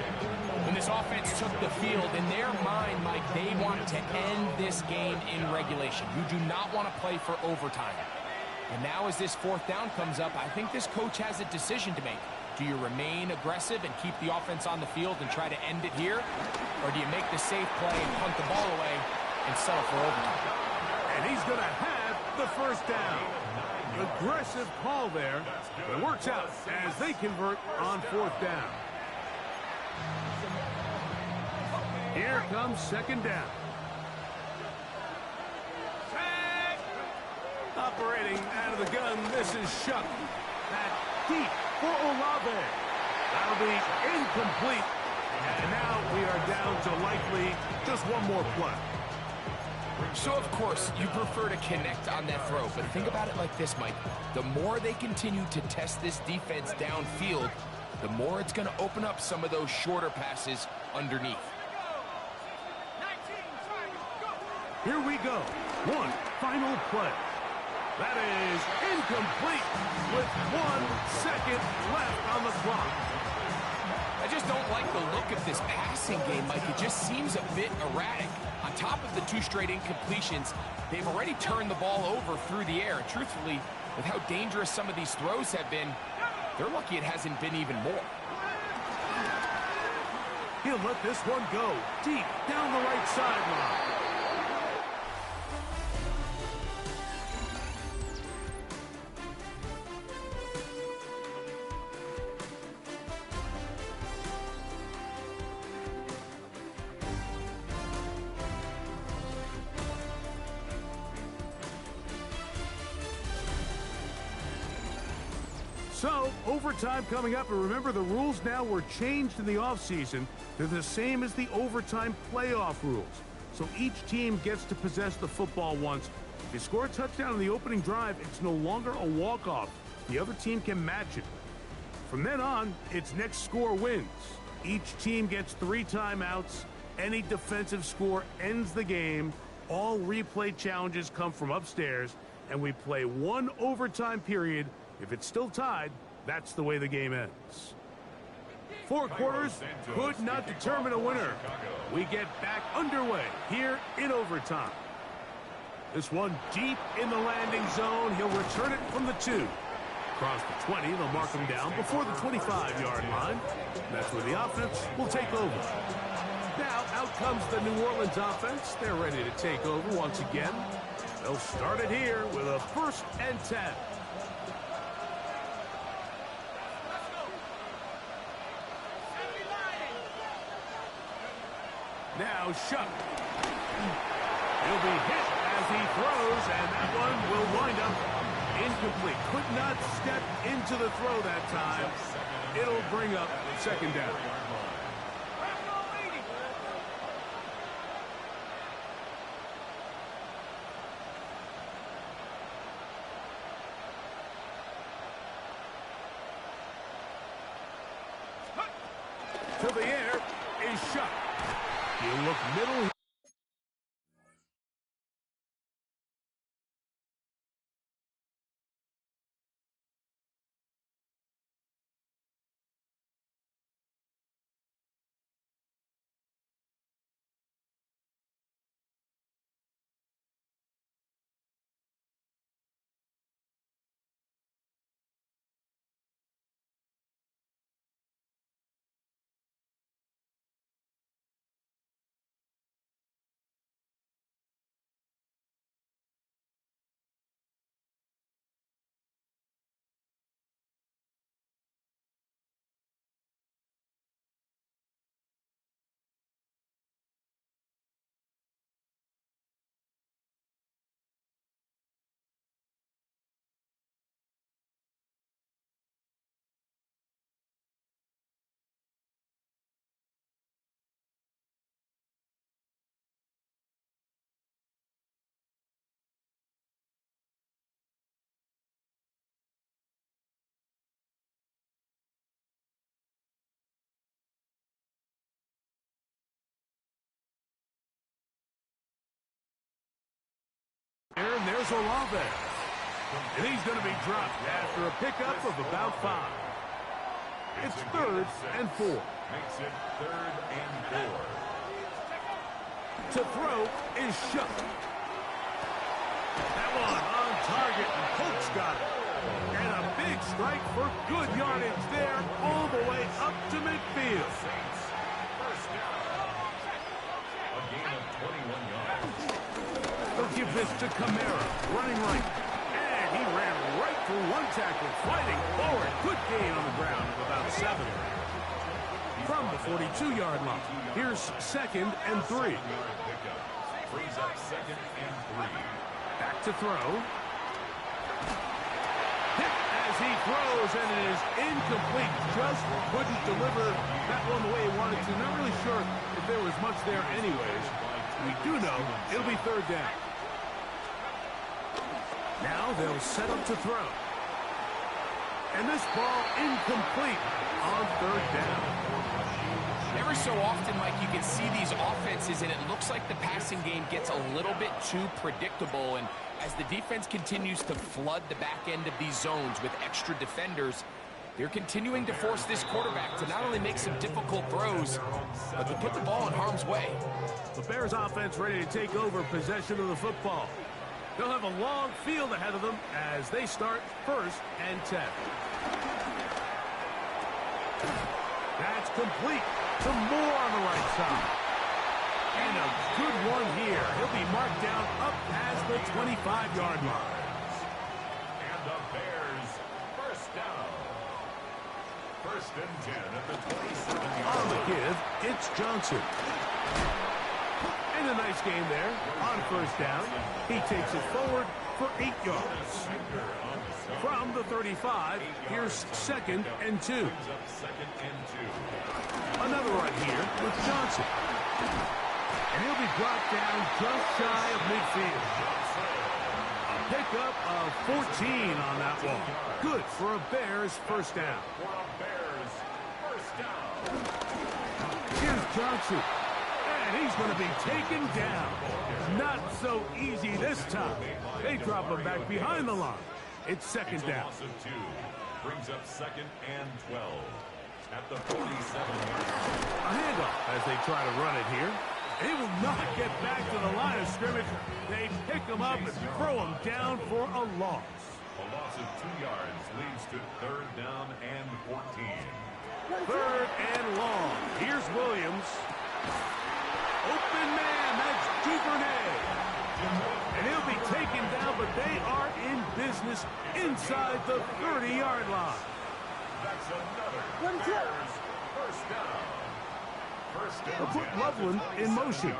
Speaker 4: When this offense took the field, in their mind, Mike, they wanted to end this game in regulation. You do not want to play for overtime. And now as this 4th down comes up, I think this coach has a decision to make. Do you remain aggressive and keep the offense on the field and try to end it here? Or do you make the safe play and punt the ball away and settle for overtime?
Speaker 3: And he's going to have the 1st down. Aggressive call there. But it works out as they convert on 4th down. Here comes 2nd down. Operating out of the gun, this is Shuck. That deep for Olave. That'll be incomplete. And now we are down to likely just one more play.
Speaker 4: So, of course, you prefer to connect on that throw, but think about it like this, Mike. The more they continue to test this defense downfield, the more it's going to open up some of those shorter passes underneath.
Speaker 3: Here we go. One final play. That is incomplete with 1 second left on the clock.
Speaker 4: I just don't like the look of this passing game, Mike. It just seems a bit erratic. On top of the 2 straight incompletions, they've already turned the ball over through the air. And truthfully, with how dangerous some of these throws have been, they're lucky it hasn't been even more.
Speaker 3: He'll let this one go deep down the right sideline. So, overtime coming up, and remember the rules now were changed in the offseason. They're the same as the overtime playoff rules. So each team gets to possess the football once. If you score a touchdown in the opening drive, it's no longer a walk-off. The other team can match it. From then on, it's next score wins. Each team gets 3 timeouts. Any defensive score ends the game. All replay challenges come from upstairs, and we play 1 overtime period. If it's still tied, that's the way the game ends. 4 quarters could not determine a winner. We get back underway here in overtime. This one deep in the landing zone. He'll return it from the 2. Across the 20, they'll mark him down before the 25-yard line. That's where the offense will take over. Now out comes the New Orleans offense. They're ready to take over once again. They'll start it here with a 1st and 10. Now Shuck. He'll be hit as he throws, and that one will wind up incomplete. Could not step into the throw that time. It'll bring up 2nd down. To the air is Shuck. He'll look middle. And there's Olave. And he's going to be dropped after a pickup of about 5. It's 3rd and 4.
Speaker 6: Makes it 3rd and 4.
Speaker 3: To throw is Shuck. That one on target, and Colts got it. And a big strike for good yardage there all the way up to midfield.
Speaker 6: Saints, first down. A gain of 21 yards.
Speaker 3: They'll give this to Kamara, running right. And he ran right through one tackle, fighting forward. Good gain on the ground of about 7. From the 42-yard line, here's 2nd and 3.
Speaker 6: Frees up 2nd and 3.
Speaker 3: Back to throw. Hit as he throws, and it is incomplete. Just couldn't deliver that one the way he wanted to. Not really sure if there was much there anyways. We do know it'll be 3rd down. Now they'll set up to throw. And this ball incomplete on 3rd down.
Speaker 4: Every so often, Mike, you can see these offenses, and it looks like the passing game gets a little bit too predictable. And as the defense continues to flood the back end of these zones with extra defenders, they're continuing to force this quarterback to not only make some difficult throws, but to put the ball in harm's way.
Speaker 3: The Bears offense ready to take over possession of the football. They'll have a long field ahead of them as they start 1st and 10. That's complete to Moore on the right side. And a good one here. He'll be marked down up past the 25-yard line.
Speaker 6: And the Bears, first down. 1st and 10 at the 27-yard line.
Speaker 3: On the give, it's Johnson. And a nice game there on 1st down. He takes it forward for 8 yards. From the 35, here's 2nd and 2. Another run here with Johnson. And he'll be brought down just shy of midfield. A pickup of 14 on that one. Good for a Bears 1st down. Here's Johnson. And he's going to be taken down. Not so easy this time. They drop him back behind the line. It's 2nd down.
Speaker 6: Brings up 2nd and 12 at the 47-yard line.
Speaker 3: A handoff as they try to run it here. He will not get back to the line of scrimmage. They pick him up and throw him down for a loss.
Speaker 6: A loss of 2 yards leads to 3rd down and 14.
Speaker 3: 3rd and long. Here's Williams. Open man, that's Duvernay. And he'll be taken down, but they are in business inside the 30-yard line.
Speaker 6: That's another Bears 1st down. 1st and 10
Speaker 3: They'll put Loveland in motion.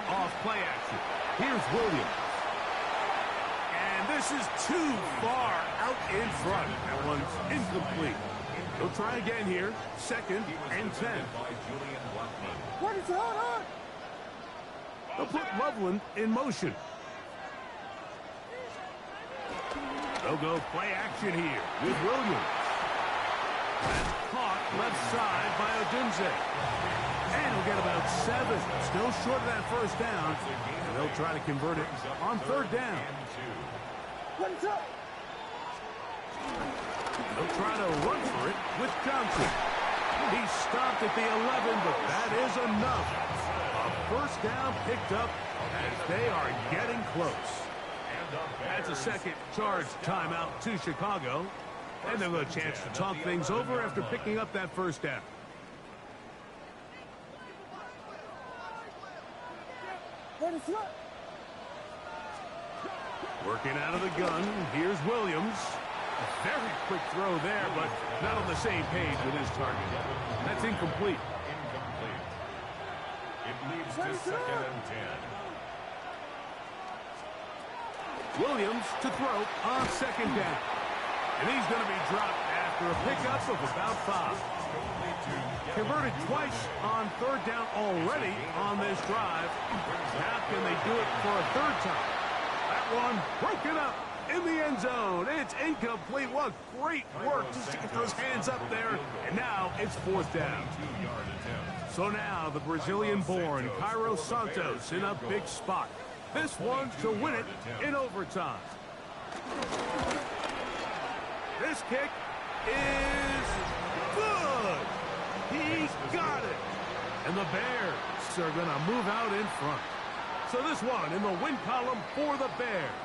Speaker 3: Off play action. Here's Williams. And this is too far out in front. That one's incomplete. They'll try again here. 2nd and 10.
Speaker 7: What is going on?
Speaker 3: They'll put Loveland in motion. They'll go play action here with Williams. That's caught left side by Odunze. And he'll get about 7. Still short of that 1st down. And they'll try to convert it on 3rd down.
Speaker 7: What is up?
Speaker 3: They'll try to run for it with Johnson. He stopped at the 11, but that is enough. A 1st down picked up as they are getting close. That's a 2nd charge timeout to Chicago. And they'll have a chance to talk things over after picking up that 1st down.
Speaker 7: What is up?
Speaker 3: Working out of the gun, here's Williams. A very quick throw there, but not on the same page with his target. That's incomplete.
Speaker 6: Incomplete. It leads to 2nd and 10.
Speaker 3: Williams to throw on 2nd down. And he's going to be dropped after a pickup of about 5. Converted twice on 3rd down already on this drive. Now can they do it for a 3rd time? That one broken up in the end zone. It's incomplete. What great work just to get those hands up there. And now it's fourth down. So now the Brazilian-born Cairo Santos in a big spot. This one to win it in overtime. This kick is good. He got it. And the Bears are going to move out in front. So this one in the win column for the Bears.